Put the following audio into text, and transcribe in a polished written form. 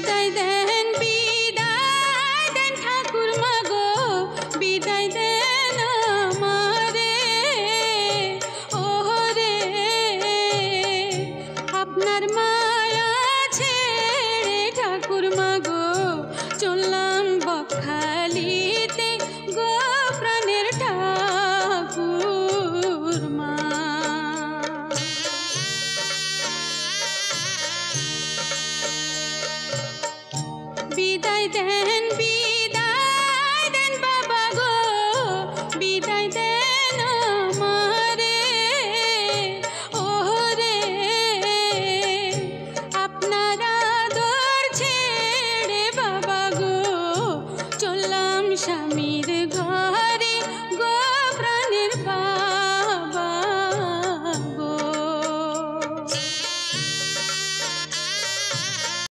বিদায় দেন ঠাকুর মাগো, বিদায় দেন আমারে। ওরে আপনার মায়া ছেড়ে ঠাকুর মাগো চললাম বকখালিতে গো প্রাণের ঠাকুর মা। বিদায় দেন